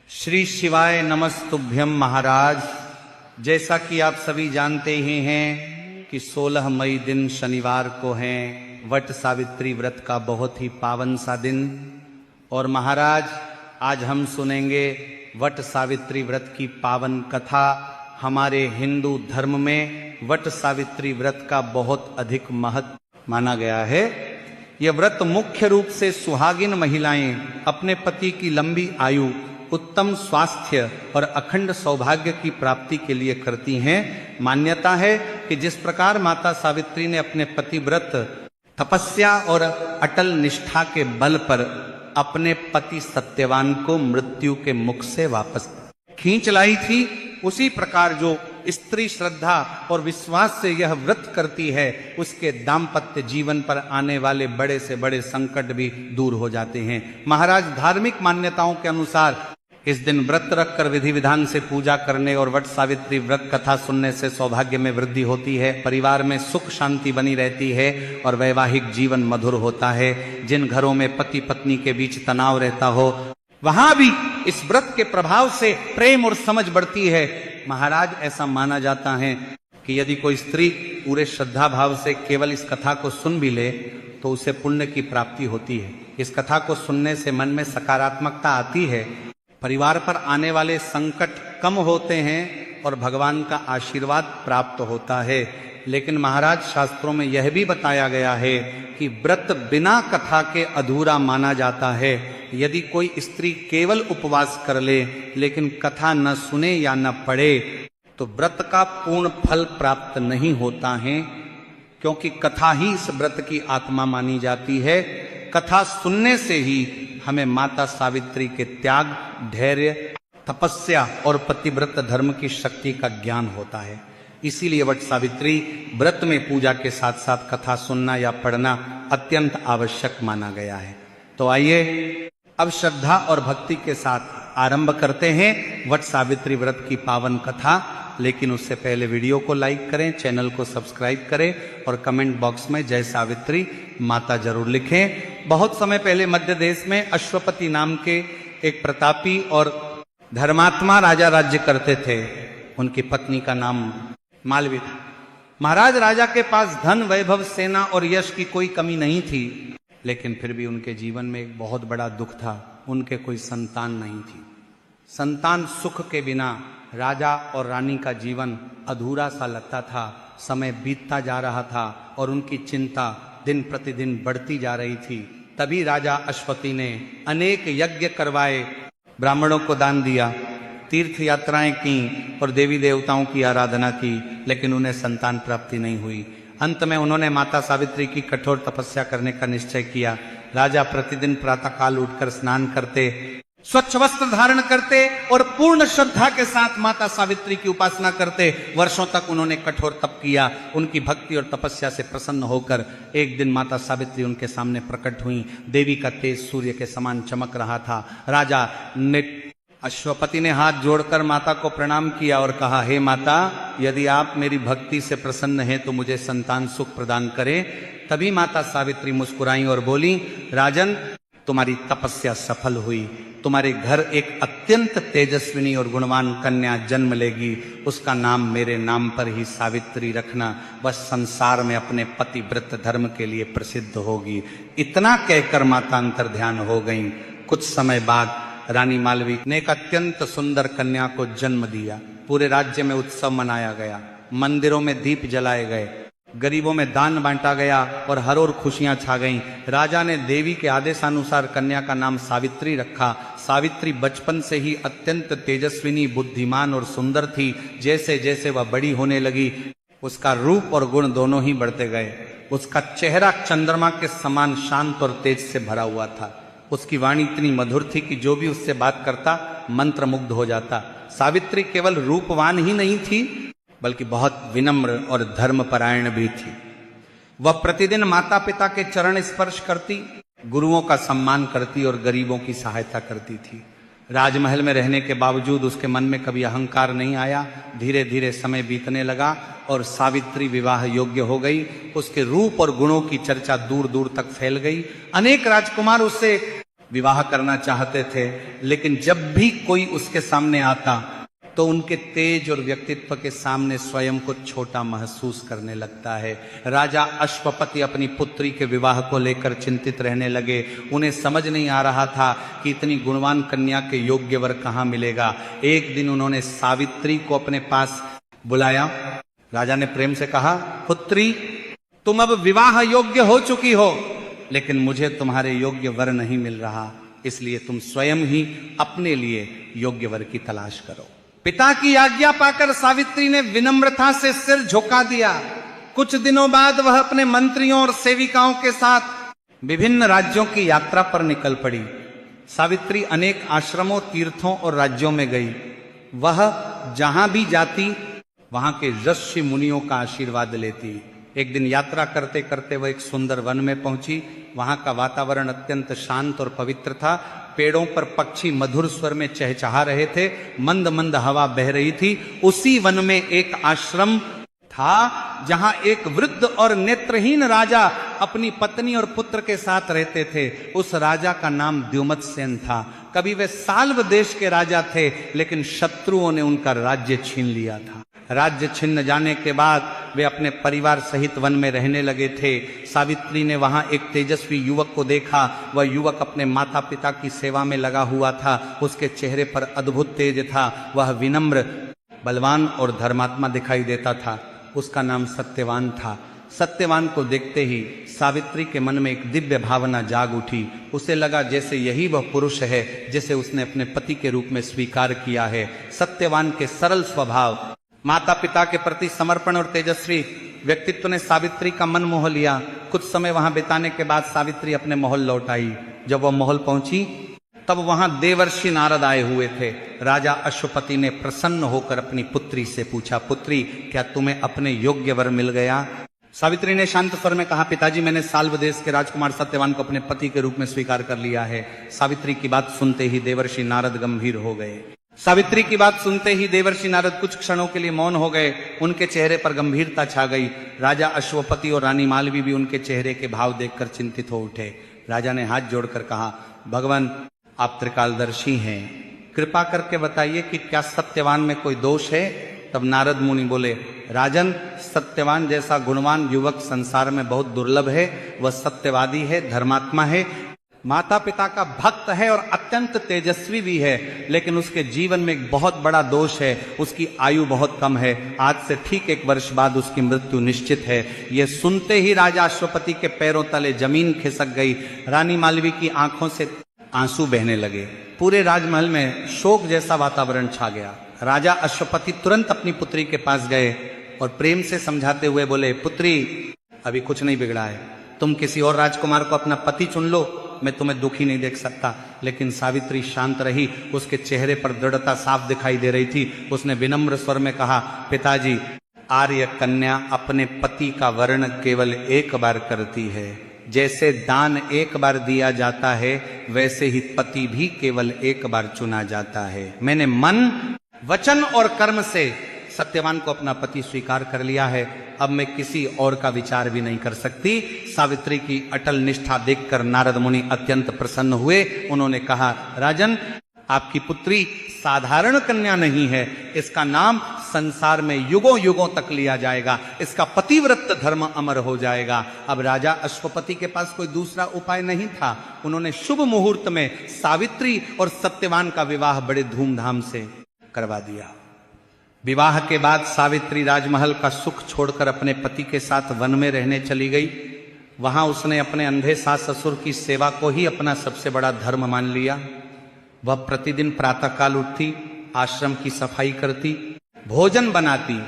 श्री शिवाय नमस्तुभ्यम महाराज। जैसा कि आप सभी जानते ही हैं कि 16 मई दिन शनिवार को है वट सावित्री व्रत का बहुत ही पावन सा दिन। और महाराज आज हम सुनेंगे वट सावित्री व्रत की पावन कथा। हमारे हिंदू धर्म में वट सावित्री व्रत का बहुत अधिक महत्व माना गया है। यह व्रत मुख्य रूप से सुहागिन महिलाएं अपने पति की लंबी आयु, उत्तम स्वास्थ्य और अखंड सौभाग्य की प्राप्ति के लिए करती हैं। मान्यता है कि जिस प्रकार माता सावित्री ने अपने पति व्रत, तपस्या और अटल निष्ठा के बल पर अपने पति सत्यवान को मृत्यु के मुख से वापस खींच लाई थी, उसी प्रकार जो स्त्री श्रद्धा और विश्वास से यह व्रत करती है, उसके दाम्पत्य जीवन पर आने वाले बड़े से बड़े संकट भी दूर हो जाते हैं। महाराज धार्मिक मान्यताओं के अनुसार इस दिन व्रत रखकर विधि विधान से पूजा करने और वट सावित्री व्रत कथा सुनने से सौभाग्य में वृद्धि होती है, परिवार में सुख शांति बनी रहती है और वैवाहिक जीवन मधुर होता है। जिन घरों में पति पत्नी के बीच तनाव रहता हो, वहां भी इस व्रत के प्रभाव से प्रेम और समझ बढ़ती है। महाराज ऐसा माना जाता है कि यदि कोई स्त्री पूरे श्रद्धा भाव से केवल इस कथा को सुन भी ले तो उसे पुण्य की प्राप्ति होती है। इस कथा को सुनने से मन में सकारात्मकता आती है, परिवार पर आने वाले संकट कम होते हैं और भगवान का आशीर्वाद प्राप्त होता है। लेकिन महाराज शास्त्रों में यह भी बताया गया है कि व्रत बिना कथा के अधूरा माना जाता है। यदि कोई स्त्री केवल उपवास कर ले लेकिन कथा न सुने या न पढ़े तो व्रत का पूर्ण फल प्राप्त नहीं होता है, क्योंकि कथा ही इस व्रत की आत्मा मानी जाती है। कथा सुनने से ही हमें माता सावित्री के त्याग, धैर्य, तपस्या और पतिव्रत धर्म की शक्ति का ज्ञान होता है। इसीलिए वट सावित्री व्रत में पूजा के साथ साथ कथा सुनना या पढ़ना अत्यंत आवश्यक माना गया है। तो आइए अब श्रद्धा और भक्ति के साथ आरंभ करते हैं वट सावित्री व्रत की पावन कथा। लेकिन उससे पहले वीडियो को लाइक करें, चैनल को सब्सक्राइब करें और कमेंट बॉक्स में जय सावित्री माता जरूर लिखें। बहुत समय पहले मध्य देश में अश्वपति नाम के एक प्रतापी और धर्मात्मा राजा राज्य करते थे। उनकी पत्नी का नाम मालवी था। महाराज राजा के पास धन, वैभव, सेना और यश की कोई कमी नहीं थी, लेकिन फिर भी उनके जीवन में एक बहुत बड़ा दुख था। उनके कोई संतान नहीं थी। संतान सुख के बिना राजा और रानी का जीवन अधूरा सा लगता था। समय बीतता जा रहा था और उनकी चिंता दिन प्रतिदिन बढ़ती जा रही थी। तभी राजा अश्वपति ने अनेक यज्ञ करवाए, ब्राह्मणों को दान दिया, तीर्थ यात्राएं की और देवी देवताओं की आराधना की, लेकिन उन्हें संतान प्राप्ति नहीं हुई। अंत में उन्होंने माता सावित्री की कठोर तपस्या करने का निश्चय किया। राजा प्रतिदिन प्रातःकाल उठकर स्नान करते, स्वच्छ वस्त्र धारण करते और पूर्ण श्रद्धा के साथ माता सावित्री की उपासना करते। वर्षों तक उन्होंने कठोर तप किया। उनकी भक्ति और तपस्या से प्रसन्न होकर एक दिन माता सावित्री उनके सामने प्रकट हुई। देवी का तेज सूर्य के समान चमक रहा था। राजा ने अश्वपति ने हाथ जोड़कर माता को प्रणाम किया और कहा, हे माता, यदि आप मेरी भक्ति से प्रसन्न हैं तो मुझे संतान सुख प्रदान करें। तभी माता सावित्री मुस्कुराई और बोली, राजन, तुम्हारी तपस्या सफल हुई। तुम्हारे घर एक अत्यंत तेजस्विनी और गुणवान कन्या जन्म लेगी। उसका नाम मेरे नाम पर ही सावित्री रखना। वह संसार में अपने पति व्रत धर्म के लिए प्रसिद्ध होगी। इतना कहकर माता अंतर ध्यान हो गई। कुछ समय बाद रानी मालवी ने एक अत्यंत सुंदर कन्या को जन्म दिया। पूरे राज्य में उत्सव मनाया गया, मंदिरों में दीप जलाए गए, गरीबों में दान बांटा गया और हर ओर खुशियां छा गईं। राजा ने देवी के आदेशानुसार कन्या का नाम सावित्री रखा। सावित्री बचपन से ही अत्यंत तेजस्विनी, बुद्धिमान और सुंदर थी। जैसे जैसे वह बड़ी होने लगी, उसका रूप और गुण दोनों ही बढ़ते गए। उसका चेहरा चंद्रमा के समान शांत और तेज से भरा हुआ था। उसकी वाणी इतनी मधुर थी कि जो भी उससे बात करता मंत्रमुग्ध हो जाता। सावित्री केवल रूपवान ही नहीं थी, बल्कि बहुत विनम्र और धर्मपरायण भी थी। वह प्रतिदिन माता पिता के चरण स्पर्श करती, गुरुओं का सम्मान करती और गरीबों की सहायता करती थी। राजमहल में रहने के बावजूद उसके मन में कभी अहंकार नहीं आया। धीरे धीरे समय बीतने लगा और सावित्री विवाह योग्य हो गई। उसके रूप और गुणों की चर्चा दूर दूर तक फैल गई। अनेक राजकुमार उससे विवाह करना चाहते थे, लेकिन जब भी कोई उसके सामने आता तो उनके तेज और व्यक्तित्व के सामने स्वयं को छोटा महसूस करने लगता है। राजा अश्वपति अपनी पुत्री के विवाह को लेकर चिंतित रहने लगे। उन्हें समझ नहीं आ रहा था कि इतनी गुणवान कन्या के योग्य वर कहाँ मिलेगा। एक दिन उन्होंने सावित्री को अपने पास बुलाया। राजा ने प्रेम से कहा, पुत्री, तुम अब विवाह योग्य हो चुकी हो, लेकिन मुझे तुम्हारे योग्य वर नहीं मिल रहा, इसलिए तुम स्वयं ही अपने लिए योग्य वर की तलाश करो। पिता की आज्ञा पाकर सावित्री ने विनम्रता से सिर झुका दिया। कुछ दिनों बाद वह अपने मंत्रियों और सेविकाओं के साथ विभिन्न राज्यों की यात्रा पर निकल पड़ी। सावित्री अनेक आश्रमों, तीर्थों और राज्यों में गई। वह जहां भी जाती वहां के ऋषि मुनियों का आशीर्वाद लेती। एक दिन यात्रा करते करते वह एक सुंदर वन में पहुंची। वहां का वातावरण अत्यंत शांत और पवित्र था। पेड़ों पर पक्षी मधुर स्वर में चहचहा रहे थे। मंद मंद हवा बह रही थी। उसी वन में एक आश्रम था जहां एक वृद्ध और नेत्रहीन राजा अपनी पत्नी और पुत्र के साथ रहते थे। उस राजा का नाम द्युमत्सेन था। कभी वे साल्व देश के राजा थे, लेकिन शत्रुओं ने उनका राज्य छीन लिया था। राज्य छिन्न जाने के बाद वे अपने परिवार सहित वन में रहने लगे थे। सावित्री ने वहां एक तेजस्वी युवक को देखा। वह युवक अपने माता पिता की सेवा में लगा हुआ था। उसके चेहरे पर अद्भुत तेज था। वह विनम्र, बलवान और धर्मात्मा दिखाई देता था। उसका नाम सत्यवान था। सत्यवान को देखते ही सावित्री के मन में एक दिव्य भावना जाग उठी। उसे लगा जैसे यही वह पुरुष है जिसे उसने अपने पति के रूप में स्वीकार किया है। सत्यवान के सरल स्वभाव, माता पिता के प्रति समर्पण और तेजस्वी व्यक्तित्व ने सावित्री का मन मोह लिया। कुछ समय वहां बिताने के बाद सावित्री अपने महल लौट आई। जब वह महल पहुंची तब वहां देवर्षि नारद आए हुए थे। राजा अश्वपति ने प्रसन्न होकर अपनी पुत्री से पूछा, पुत्री, क्या तुम्हें अपने योग्य वर मिल गया? सावित्री ने शांत स्वर में कहा, पिताजी, मैंने साल्व देश के राजकुमार सत्यवान को अपने पति के रूप में स्वीकार कर लिया है। सावित्री की बात सुनते ही देवर्षि नारद गंभीर हो गए। सावित्री की बात सुनते ही देवर्षि नारद कुछ क्षणों के लिए मौन हो गए। उनके चेहरे पर गंभीरता छा गई। राजा अश्वपति और रानी मालवी भी उनके चेहरे के भाव देखकर चिंतित हो उठे। राजा ने हाथ जोड़कर कहा, भगवान, आप त्रिकालदर्शी हैं, कृपा करके बताइए कि क्या सत्यवान में कोई दोष है? तब नारद मुनि बोले, राजन, सत्यवान जैसा गुणवान युवक संसार में बहुत दुर्लभ है। वह सत्यवादी है, धर्मात्मा है, माता पिता का भक्त है और अत्यंत तेजस्वी भी है, लेकिन उसके जीवन में एक बहुत बड़ा दोष है। उसकी आयु बहुत कम है। आज से ठीक 1 वर्ष बाद उसकी मृत्यु निश्चित है। यह सुनते ही राजा अश्वपति के पैरों तले जमीन खिसक गई। रानी मालवी की आंखों से आंसू बहने लगे। पूरे राजमहल में शोक जैसा वातावरण छा गया। राजा अश्वपति तुरंत अपनी पुत्री के पास गए और प्रेम से समझाते हुए बोले, पुत्री, अभी कुछ नहीं बिगड़ा है। तुम किसी और राजकुमार को अपना पति चुन लो, मैं तुम्हें दुखी नहीं देख सकता। लेकिन सावित्री शांत रही। उसके चेहरे पर दृढ़ता साफ दिखाई दे रही थी। उसने विनम्र स्वर में कहा, पिताजी, आर्य कन्या अपने पति का वर्ण केवल एक बार करती है। जैसे दान एक बार दिया जाता है, वैसे ही पति भी केवल एक बार चुना जाता है। मैंने मन, वचन और कर्म से सत्यवान को अपना पति स्वीकार कर लिया है। अब मैं किसी और का विचार भी नहीं कर सकती। सावित्री की अटल निष्ठा देखकर नारद मुनि अत्यंत प्रसन्न हुए। उन्होंने कहा, राजन, आपकी पुत्री साधारण कन्या नहीं है। इसका नाम संसार में युगों युगों तक लिया जाएगा। इसका पतिव्रत धर्म अमर हो जाएगा। अब राजा अश्वपति के पास कोई दूसरा उपाय नहीं था। उन्होंने शुभ मुहूर्त में सावित्री और सत्यवान का विवाह बड़े धूमधाम से करवा दिया। विवाह के बाद सावित्री राजमहल का सुख छोड़कर अपने पति के साथ वन में रहने चली गई। वहां उसने अपने अंधे सास ससुर की सेवा को ही अपना सबसे बड़ा धर्म मान लिया। वह प्रतिदिन प्रातःकाल उठती, आश्रम की सफाई करती, भोजन बनाती,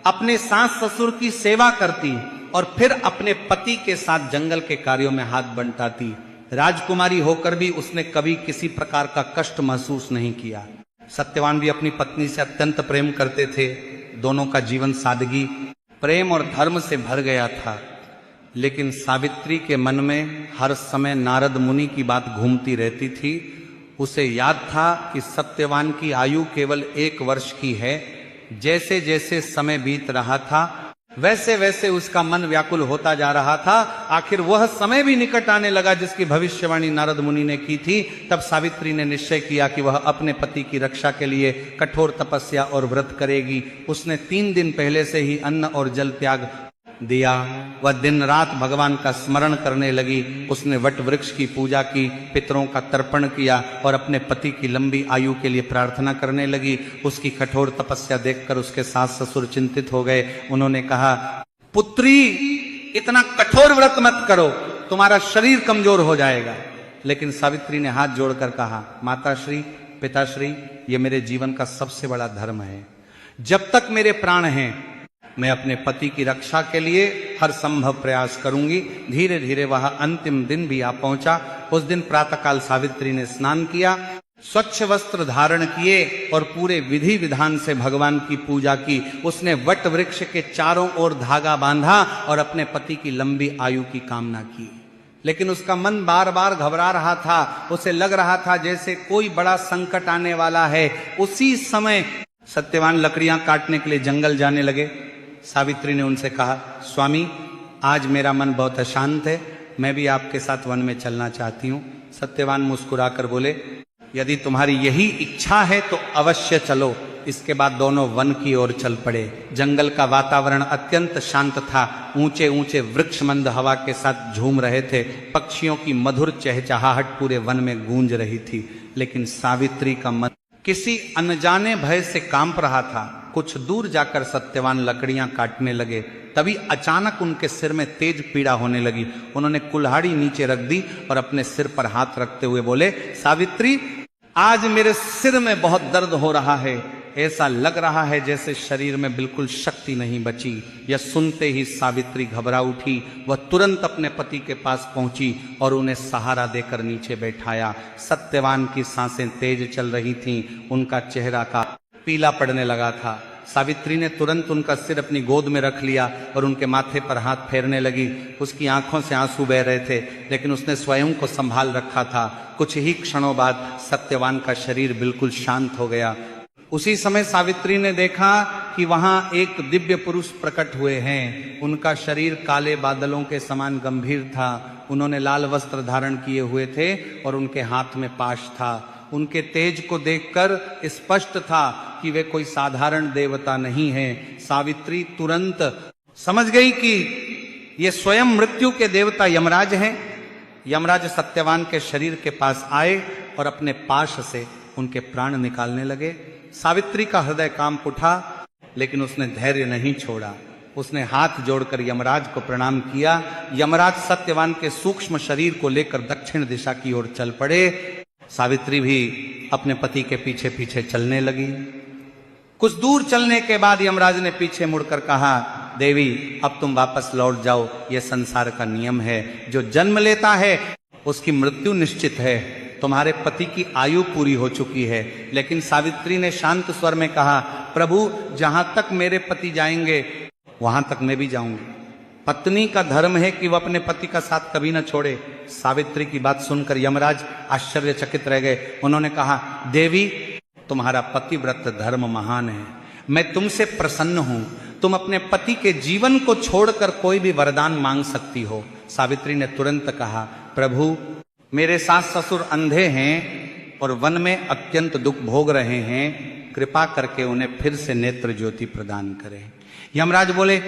अपने सास ससुर की सेवा करती और फिर अपने पति के साथ जंगल के कार्यों में हाथ बंटाती। राजकुमारी होकर भी उसने कभी किसी प्रकार का कष्ट महसूस नहीं किया। सत्यवान भी अपनी पत्नी से अत्यंत प्रेम करते थे। दोनों का जीवन सादगी, प्रेम और धर्म से भर गया था। लेकिन सावित्री के मन में हर समय नारद मुनि की बात घूमती रहती थी। उसे याद था कि सत्यवान की आयु केवल 1 वर्ष की है। जैसे जैसे समय बीत रहा था, वैसे वैसे उसका मन व्याकुल होता जा रहा था। आखिर वह समय भी निकट आने लगा जिसकी भविष्यवाणी नारद मुनि ने की थी। तब सावित्री ने निश्चय किया कि वह अपने पति की रक्षा के लिए कठोर तपस्या और व्रत करेगी। उसने 3 दिन पहले से ही अन्न और जल त्याग दिया। वह दिन रात भगवान का स्मरण करने लगी। उसने वट वृक्ष की पूजा की, पितरों का तर्पण किया और अपने पति की लंबी आयु के लिए प्रार्थना करने लगी। उसकी कठोर तपस्या देखकर उसके सास ससुर चिंतित हो गए। उन्होंने कहा, पुत्री इतना कठोर व्रत मत करो, तुम्हारा शरीर कमजोर हो जाएगा। लेकिन सावित्री ने हाथ जोड़कर कहा, माताश्री पिताश्री, ये मेरे जीवन का सबसे बड़ा धर्म है। जब तक मेरे प्राण हैं मैं अपने पति की रक्षा के लिए हर संभव प्रयास करूंगी। धीरे धीरे वह अंतिम दिन भी आ पहुंचा। उस दिन प्रातःकाल सावित्री ने स्नान किया, स्वच्छ वस्त्र धारण किए और पूरे विधि विधान से भगवान की पूजा की। उसने वट वृक्ष के चारों ओर धागा बांधा और अपने पति की लंबी आयु की कामना की। लेकिन उसका मन बार बार घबरा रहा था। उसे लग रहा था जैसे कोई बड़ा संकट आने वाला है। उसी समय सत्यवान लकड़ियां काटने के लिए जंगल जाने लगे। सावित्री ने उनसे कहा, स्वामी आज मेरा मन बहुत अशांत है, मैं भी आपके साथ वन में चलना चाहती हूँ। सत्यवान मुस्कुराकर बोले, यदि तुम्हारी यही इच्छा है तो अवश्य चलो। इसके बाद दोनों वन की ओर चल पड़े। जंगल का वातावरण अत्यंत शांत था। ऊंचे ऊंचे वृक्ष मंद हवा के साथ झूम रहे थे। पक्षियों की मधुर चहचहाहट पूरे वन में गूंज रही थी। लेकिन सावित्री का मन किसी अनजाने भय से कांप रहा था। कुछ दूर जाकर सत्यवान लकड़ियां काटने लगे। तभी अचानक उनके सिर में तेज पीड़ा होने लगी। उन्होंने कुल्हाड़ी नीचे रख दी और अपने सिर पर हाथ रखते हुए बोले, सावित्री आज मेरे सिर में बहुत दर्द हो रहा है। ऐसा लग रहा है जैसे शरीर में बिल्कुल शक्ति नहीं बची। यह सुनते ही सावित्री घबरा उठी। वह तुरंत अपने पति के पास पहुंची और उन्हें सहारा देकर नीचे बैठाया। सत्यवान की सांसें तेज चल रही थीं। उनका चेहरा का पीला पड़ने लगा था। सावित्री ने तुरंत उनका सिर अपनी गोद में रख लिया और उनके माथे पर हाथ फेरने लगी। उसकी आंखों से आंसू बह रहे थे, लेकिन उसने स्वयं को संभाल रखा था। कुछ ही क्षणों बाद सत्यवान का शरीर बिल्कुल शांत हो गया। उसी समय सावित्री ने देखा कि वहां एक दिव्य पुरुष प्रकट हुए हैं। उनका शरीर काले बादलों के समान गंभीर था। उन्होंने लाल वस्त्र धारण किए हुए थे और उनके हाथ में पाश था। उनके तेज को देखकर स्पष्ट था कि वे कोई साधारण देवता नहीं है। सावित्री तुरंत समझ गई कि ये स्वयं मृत्यु के देवता यमराज हैं। यमराज सत्यवान के शरीर के पास आए और अपने पाश से उनके प्राण निकालने लगे। सावित्री का हृदय कांप उठा, लेकिन उसने धैर्य नहीं छोड़ा। उसने हाथ जोड़कर यमराज को प्रणाम किया। यमराज सत्यवान के सूक्ष्म शरीर को लेकर दक्षिण दिशा की ओर चल पड़े। सावित्री भी अपने पति के पीछे पीछे चलने लगी। कुछ दूर चलने के बाद यमराज ने पीछे मुड़कर कहा, देवी अब तुम वापस लौट जाओ। यह संसार का नियम है। जो जन्म लेता है उसकी मृत्यु निश्चित है। तुम्हारे पति की आयु पूरी हो चुकी है। लेकिन सावित्री ने शांत स्वर में कहा, प्रभु जहां तक मेरे पति जाएंगे वहां तक मैं भी जाऊंगी। पत्नी का धर्म है कि वह अपने पति का साथ कभी न छोड़े। सावित्री की बात सुनकर यमराज आश्चर्यचकित रह गए। उन्होंने कहा, देवी तुम्हारा पतिव्रत धर्म महान है। मैं तुमसे प्रसन्न हूं। तुम अपने पति के जीवन को छोड़कर कोई भी वरदान मांग सकती हो। सावित्री ने तुरंत कहा, प्रभु मेरे सास ससुर अंधे हैं और वन में अत्यंत दुख भोग रहे हैं। कृपा करके उन्हें फिर से नेत्र ज्योति प्रदान करें। यमराज बोले,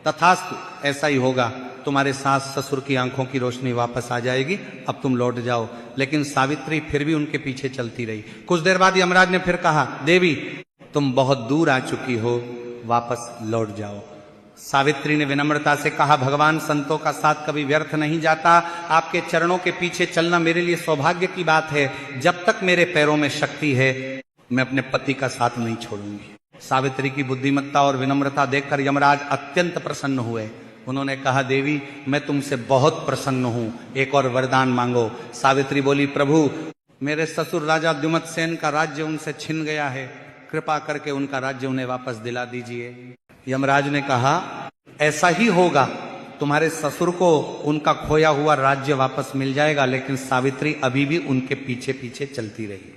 तथास्तु ऐसा ही होगा। तुम्हारे सास ससुर की आंखों की रोशनी वापस आ जाएगी। अब तुम लौट जाओ। लेकिन सावित्री फिर भी उनके पीछे चलती रही। कुछ देर बाद यमराज ने फिर कहा, देवी तुम बहुत दूर आ चुकी हो, वापस लौट जाओ। सावित्री ने विनम्रता से कहा, भगवान संतों का साथ कभी व्यर्थ नहीं जाता। आपके चरणों के पीछे चलना मेरे लिए सौभाग्य की बात है। जब तक मेरे पैरों में शक्ति है मैं अपने पति का साथ नहीं छोड़ूंगी। सावित्री की बुद्धिमत्ता और विनम्रता देखकर यमराज अत्यंत प्रसन्न हुए। उन्होंने कहा, देवी मैं तुमसे बहुत प्रसन्न हूं, एक और वरदान मांगो। सावित्री बोली, प्रभु मेरे ससुर राजा द्युमत्सेन का राज्य उनसे छिन गया है। कृपा करके उनका राज्य उन्हें वापस दिला दीजिए। यमराज ने कहा, ऐसा ही होगा। तुम्हारे ससुर को उनका खोया हुआ राज्य वापस मिल जाएगा। लेकिन सावित्री अभी भी उनके पीछे पीछे चलती रही।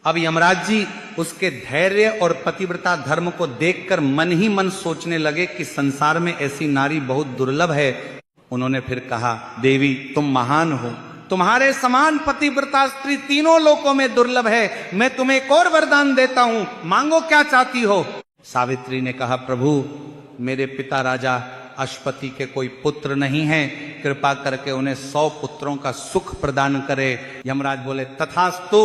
अब यमराज जी उसके धैर्य और पतिव्रता धर्म को देखकर मन ही मन सोचने लगे कि संसार में ऐसी नारी बहुत दुर्लभ है। उन्होंने फिर कहा, देवी तुम महान हो, तुम्हारे समान पतिव्रता स्त्री तीनों लोकों में दुर्लभ है। मैं तुम्हें एक और वरदान देता हूं, मांगो क्या चाहती हो। सावित्री ने कहा, प्रभु मेरे पिता राजा अश्वति के कोई पुत्र नहीं है, कृपा करके उन्हें 100 पुत्रों का सुख प्रदान करे। यमराज बोले, तथास्तु,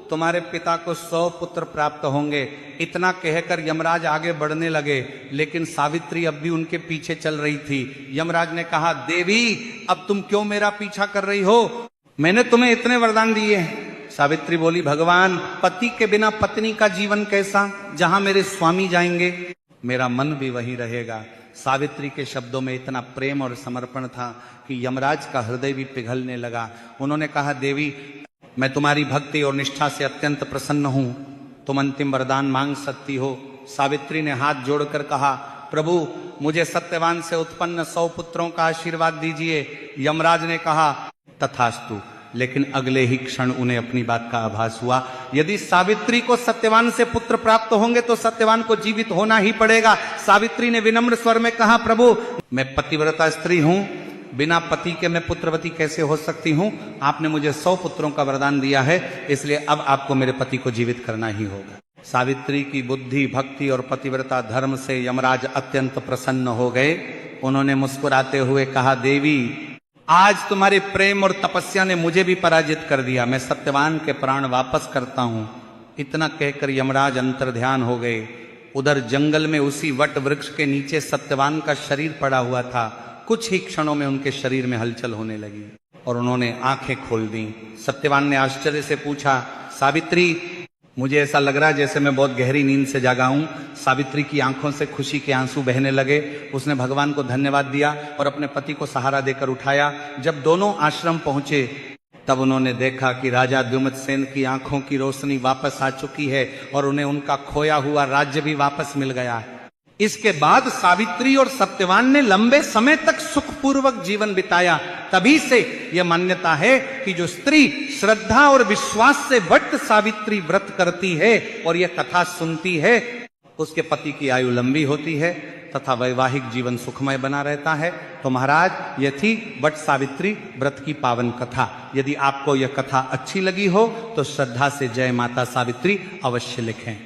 तुम्हारे पिता को 100 पुत्र प्राप्त होंगे। इतना कहकर यमराज आगे बढ़ने लगे, लेकिन सावित्री अब भी उनके पीछे चल रही थी। यमराज ने कहा, देवी अब तुम क्यों मेरा पीछा कर रही हो? मैंने तुम्हें इतने वरदान दिए हैं। सावित्री बोली, भगवान पति के बिना पत्नी का जीवन कैसा? जहां मेरे स्वामी जाएंगे मेरा मन भी वहीं रहेगा। सावित्री के शब्दों में इतना प्रेम और समर्पण था कि यमराज का हृदय भी पिघलने लगा। उन्होंने कहा, देवी मैं तुम्हारी भक्ति और निष्ठा से अत्यंत प्रसन्न हूं, तुम अंतिम वरदान मांग सकती हो। सावित्री ने हाथ जोड़कर कहा, प्रभु मुझे सत्यवान से उत्पन्न 100 पुत्रों का आशीर्वाद दीजिए। यमराज ने कहा, तथास्तु। लेकिन अगले ही क्षण उन्हें अपनी बात का आभास हुआ, यदि सावित्री को सत्यवान से पुत्र प्राप्त होंगे तो सत्यवान को जीवित होना ही पड़ेगा। सावित्री ने विनम्र स्वर में कहा, प्रभु मैं पतिव्रता स्त्री हूं, बिना पति के मैं पुत्रवती कैसे हो सकती हूं? आपने मुझे 100 पुत्रों का वरदान दिया है, इसलिए अब आपको मेरे पति को जीवित करना ही होगा। सावित्री की बुद्धि, भक्ति और पतिव्रता धर्म से यमराज अत्यंत प्रसन्न हो गए। उन्होंने मुस्कुराते हुए कहा, देवी आज तुम्हारे प्रेम और तपस्या ने मुझे भी पराजित कर दिया, मैं सत्यवान के प्राण वापस करता हूं। इतना कहकर यमराज अंतर्ध्यान हो गए। उधर जंगल में उसी वट वृक्ष के नीचे सत्यवान का शरीर पड़ा हुआ था। कुछ ही क्षणों में उनके शरीर में हलचल होने लगी और उन्होंने आंखें खोल दी। सत्यवान ने आश्चर्य से पूछा, सावित्री मुझे ऐसा लग रहा है जैसे मैं बहुत गहरी नींद से जागा हूं। सावित्री की आंखों से खुशी के आंसू बहने लगे। उसने भगवान को धन्यवाद दिया और अपने पति को सहारा देकर उठाया। जब दोनों आश्रम पहुंचे तब उन्होंने देखा कि राजा द्युमत्सेन की आंखों की रोशनी वापस आ चुकी है और उन्हें उनका खोया हुआ राज्य भी वापस मिल गया है। इसके बाद सावित्री और सत्यवान ने लंबे समय तक सुखपूर्वक जीवन बिताया। तभी से यह मान्यता है कि जो स्त्री श्रद्धा और विश्वास से वट सावित्री व्रत करती है और यह कथा सुनती है, उसके पति की आयु लंबी होती है तथा वैवाहिक जीवन सुखमय बना रहता है। तो महाराज यह थी वट सावित्री व्रत की पावन कथा। यदि आपको यह कथा अच्छी लगी हो तो श्रद्धा से जय माता सावित्री अवश्य लिखें।